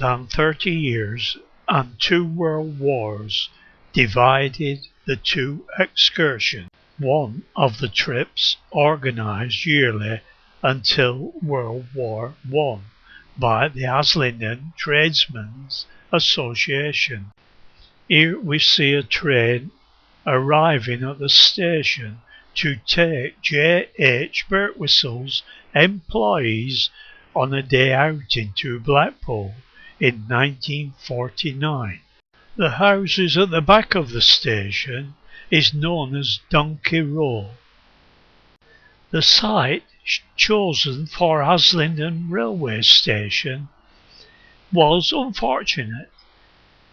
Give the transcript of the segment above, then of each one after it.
than 30 years and 2 world wars divided the 2 excursions, one of the trips organised yearly until World War I by the Haslingden Tradesmen's Association. Here we see a train arriving at the station to take J.H. Birtwhistle's employees on a day outing to Blackpool in 1949. The houses at the back of the station is known as Donkey Row. The site chosen for Haslingden railway station was unfortunate.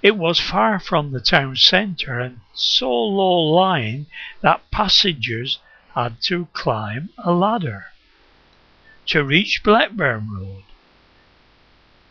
It was far from the town centre and so low-lying that passengers had to climb a ladder to reach Blackburn Road.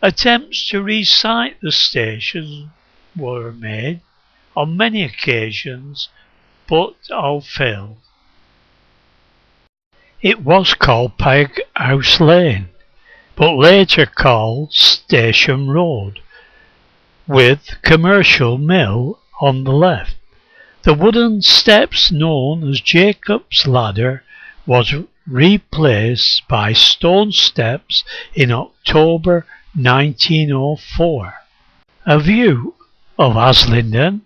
Attempts to re-site the station were made on many occasions, but all failed. It was called Peg House Lane, but later called Station Road, with Commercial Mill on the left. The wooden steps known as Jacob's Ladder was replaced by stone steps in October 1904. A view of Haslingden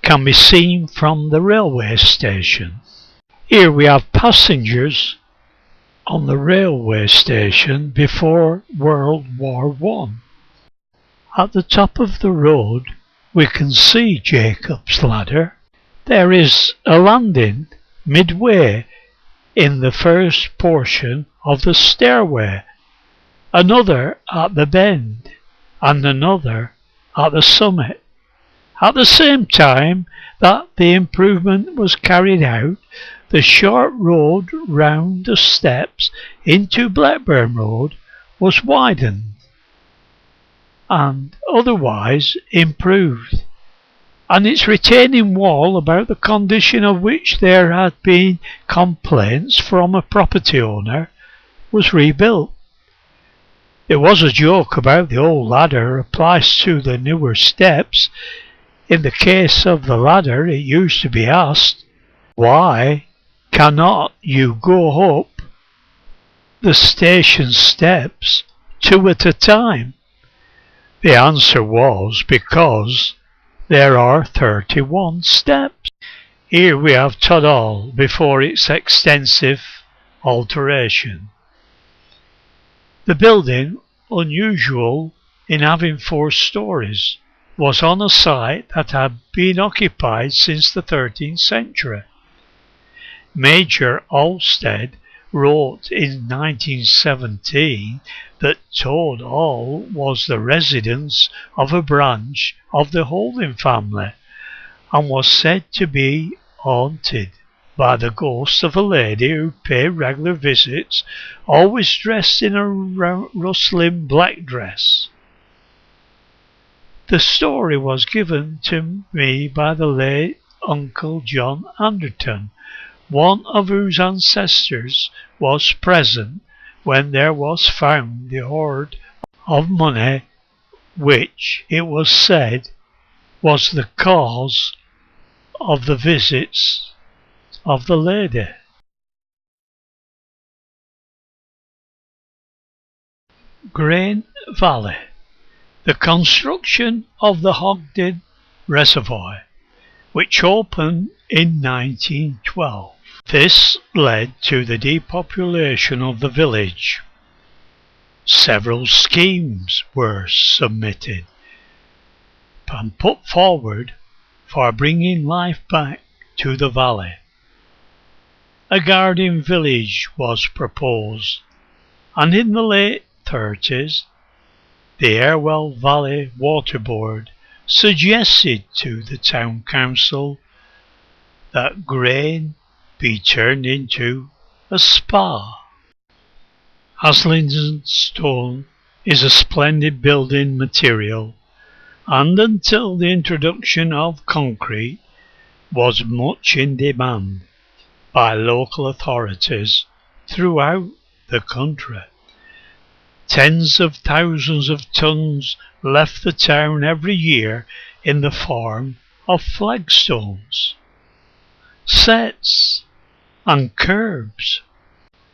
can be seen from the railway station. Here we have passengers on the railway station before World War I. At the top of the road we can see Jacob's Ladder. There is a landing midway in the first portion of the stairway, another at the bend, and another at the summit. At the same time that the improvement was carried out, the short road round the steps into Blackburn Road was widened and otherwise improved, and its retaining wall, about the condition of which there had been complaints from a property owner, was rebuilt. There was a joke about the old ladder applies to the newer steps. In the case of the ladder, it used to be asked, why cannot you go up the station steps 2 at a time? The answer was because there are 31 steps. Here we have Todall before its extensive alteration. The building, unusual in having 4 stories, was on a site that had been occupied since the 13th century. Major Olsted wrote in 1917 that Toad Hall was the residence of a branch of the Holding family and was said to be haunted by the ghost of a lady who paid regular visits, always dressed in a rustling black dress. The story was given to me by the late Uncle John Anderton, one of whose ancestors was present when there was found the hoard of money which, it was said, was the cause of the visits of the lady. Grain Valley. The construction of the Haslingden Reservoir, which opened in 1912. This led to the depopulation of the village. Several schemes were submitted and put forward for bringing life back to the valley. A garden village was proposed, and in the late 30s the Irwell Valley Water Board suggested to the town council that Grain be turned into a spa. Haslingden stone is a splendid building material, and until the introduction of concrete was much in demand by local authorities throughout the country. Tens of thousands of tons left the town every year in the form of flagstones, sets and curbs.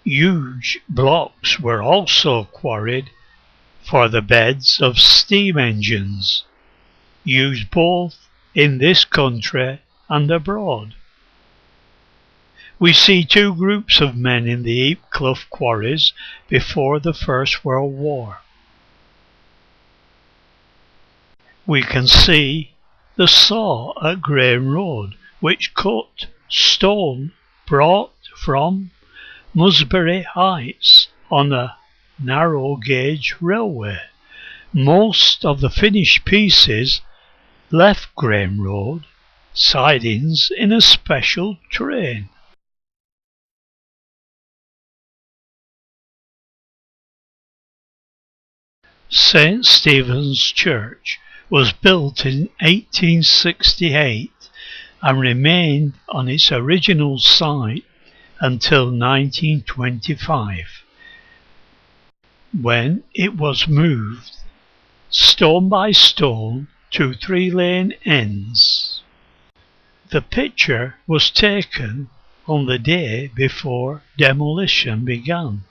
Huge blocks were also quarried for the beds of steam engines, used both in this country and abroad. We see two groups of men in the Heathcliff quarries before the First World War. We can see the saw at Graham Road, which cut stone brought from Musbury Heights on a narrow gauge railway. Most of the finished pieces left Graham Road sidings in a special train. St. Stephen's Church was built in 1868 and remained on its original site until 1925, when it was moved stone by stone to 3-lane ends. The picture was taken on the day before demolition began.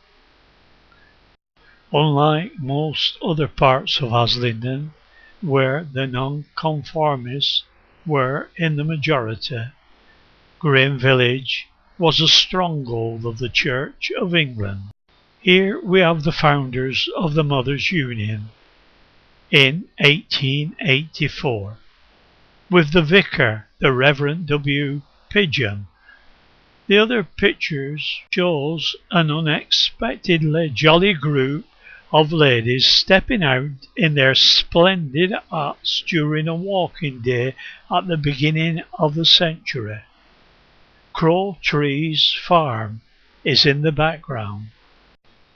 Unlike most other parts of Haslingden, where the nonconformists were in the majority, Graham Village was a stronghold of the Church of England. Here we have the founders of the Mothers' Union in 1884, with the vicar, the Reverend W. Pigeon. The other pictures shows an unexpectedly jolly group of ladies stepping out in their splendid hats during a walking day at the beginning of the century. Crow Trees Farm is in the background.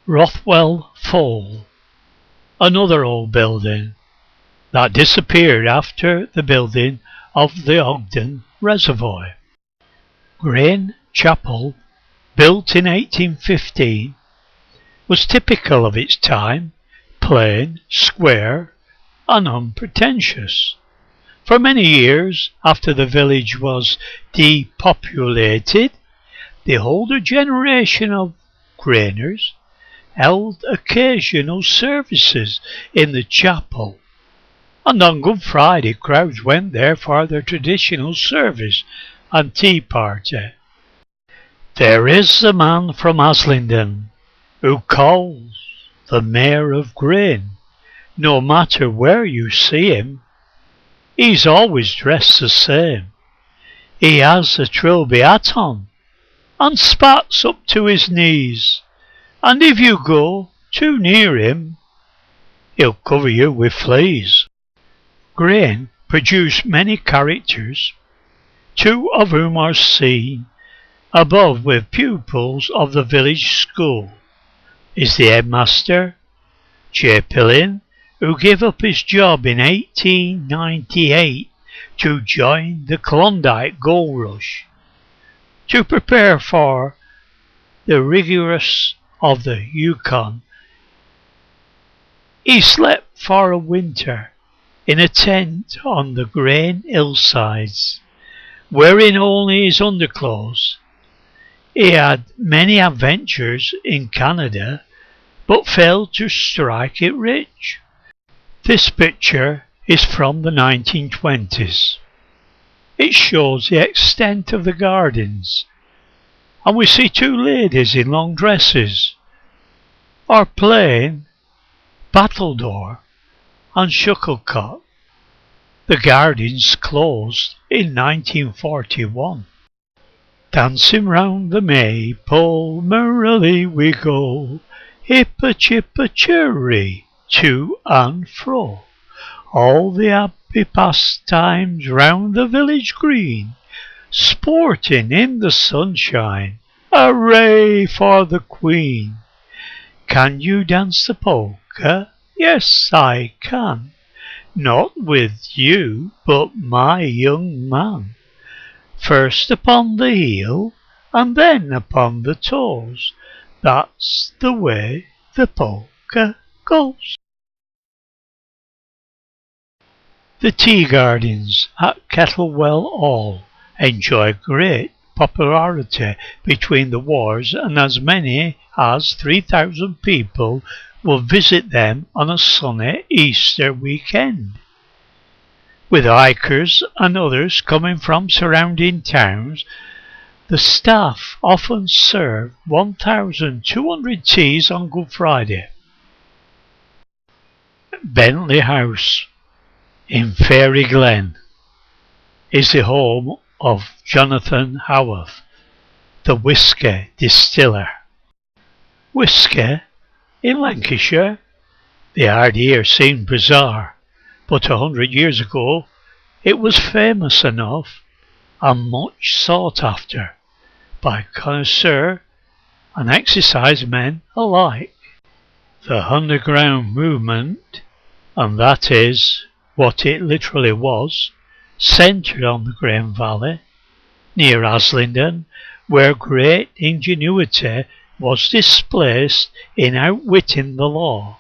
Rothwell Fall, another old building that disappeared after the building of the Ogden Reservoir. Green Chapel, built in 1815, was typical of its time, plain, square and unpretentious. For many years after the village was depopulated, the older generation of grainers held occasional services in the chapel, and on Good Friday crowds went there for their traditional service and tea party. There is a man from Haslingden who calls the Mayor of Grain. No matter where you see him, he's always dressed the same. He has a trilby hat on and spats up to his knees, and if you go too near him, he'll cover you with fleas. Grain produced many characters, two of whom are seen above with pupils of the village school. Is the headmaster, J. Pillin, who gave up his job in 1898 to join the Klondike Gold Rush, to prepare for the rigorous of the Yukon. He slept for a winter in a tent on the Grain hillsides, wearing only his underclothes. He had many adventures in Canada, but failed to strike it rich. This picture is from the 1920s. It shows the extent of the gardens, and we see two ladies in long dresses are playing battledore and shuttlecock. The gardens closed in 1941. Dancing round the maypole, merrily we go, hip-a-chip-a-churry, to and fro. All the happy pastimes round the village green, sporting in the sunshine, hooray for the Queen. Can you dance the polka? Yes, I can. Not with you, but my young man. First upon the heel, and then upon the toes. That's the way the polka goes. locals. The tea gardens at Kettlewell Hall enjoyed great popularity between the wars, and as many as 3,000 people will visit them on a sunny Easter weekend, with hikers and others coming from surrounding towns. The staff often serve 1,200 teas on Good Friday. Bentley House in Fairy Glen is the home of Jonathan Howarth, the whisky distiller. Whisky in Lancashire? The idea seemed bizarre, but 100 years ago it was famous enough and much sought after by connoisseurs and exercise men alike. The underground movement, and that is what it literally was, centred on the Grain Valley, near Haslingden, where great ingenuity was displayed in outwitting the law.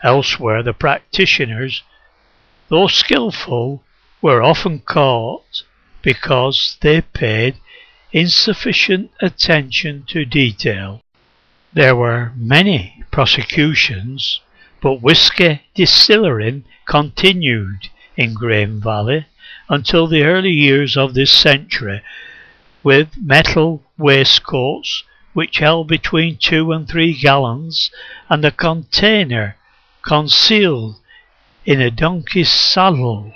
Elsewhere the practitioners, though skilful, were often caught because they paid insufficient attention to detail. There were many prosecutions, but whisky distilling continued in Grain Valley until the early years of this century, with metal waistcoats which held between 2 and 3 gallons and a container concealed in a donkey's saddle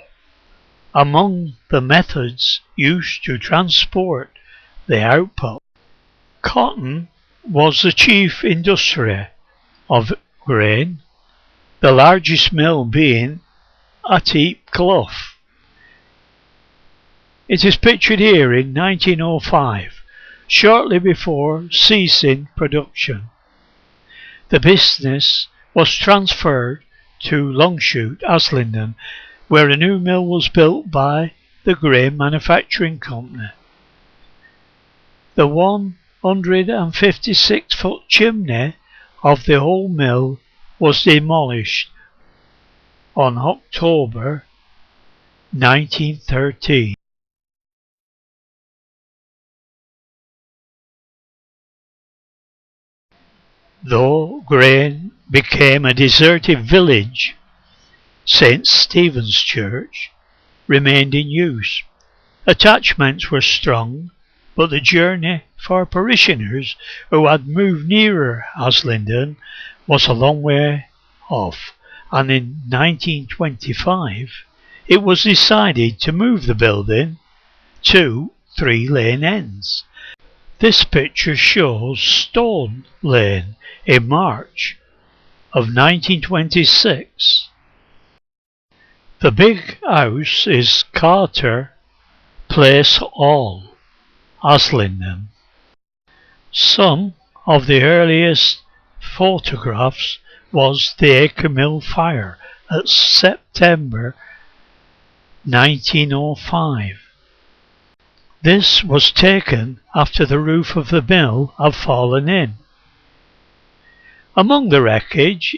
among the methods used to transport the output. Cotton was the chief industry of grain, the largest mill being at Heap Clough. It is pictured here in 1905, shortly before ceasing production. The business was transferred to Longshot, Haslingden, where a new mill was built by the Grain Manufacturing Company. The 156-foot chimney of the whole mill was demolished on October 1913. Though Grain became a deserted village, St. Stephen's Church remained in use. Attachments were strong, but the journey for parishioners who had moved nearer Haslingden was a long way off, and in 1925 it was decided to move the building to 3 lane ends. This picture shows Stone Lane in March of 1926. The big house is Carter Place Hall, Haslingden. Some of the earliest photographs was the Acre Mill fire at September 1905. This was taken after the roof of the mill had fallen in. Among the wreckage,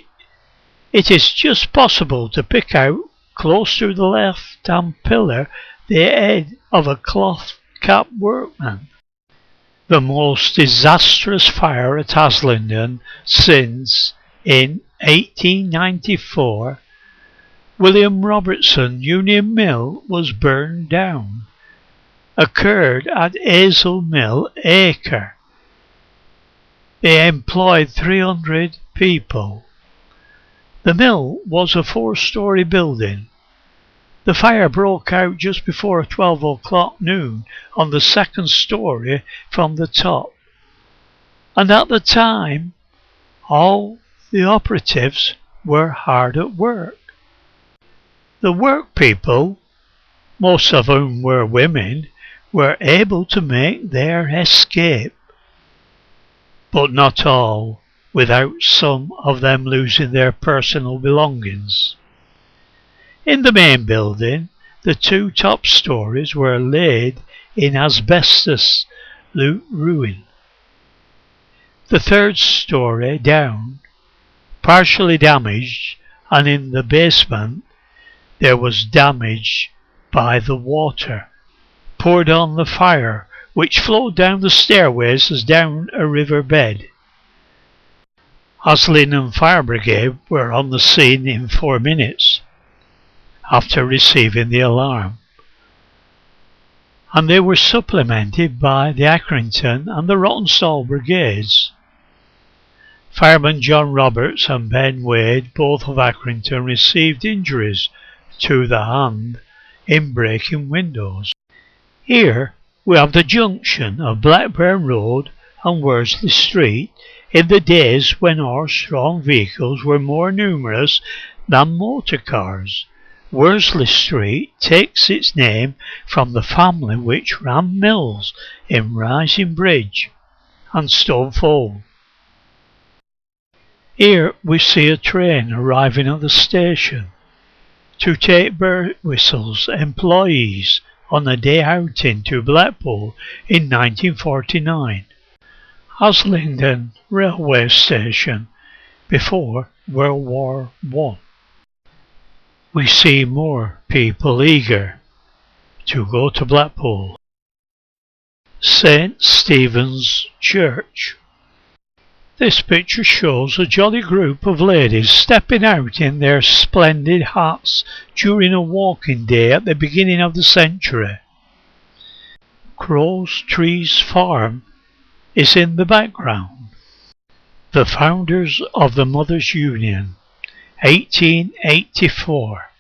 it is just possible to pick out, close to the left-hand pillar, the head of a cloth-capped workman. The most disastrous fire at Haslingden since, in 1894, William Robertson Union Mill was burned down, occurred at Hazel Mill, Acre. They employed 300 people. The mill was a 4-story building. The fire broke out just before 12 o'clock noon on the 2nd story from the top, and at the time all the operatives were hard at work. The work people, most of whom were women, were able to make their escape, but not all, without some of them losing their personal belongings. In the main building, the 2 top stories were laid in asbestos ruin. The 3rd story down partially damaged, and in the basement there was damage by the water poured on the fire, which flowed down the stairways as down a river bed. Haslingden Fire Brigade were on the scene in 4 minutes after receiving the alarm, and they were supplemented by the Accrington and the Rottenstall brigades. Firemen John Roberts and Ben Wade, both of Accrington, received injuries to the hand in breaking windows. Here we have the junction of Blackburn Road and Worsley Street in the days when horse-drawn vehicles were more numerous than motor cars. Worsley Street takes its name from the family which ran mills in Rising Bridge and Stonefold. Here we see a train arriving at the station to take bird whistles employees on a day outing to Blackpool in 1949. Haslingden railway station before World War I. We see more people eager to go to Blackpool. St. Stephen's Church. This picture shows a jolly group of ladies stepping out in their splendid hats during a walking day at the beginning of the century. Crow's Trees Farm is in the background. The founders of the Mothers' Union, 1884.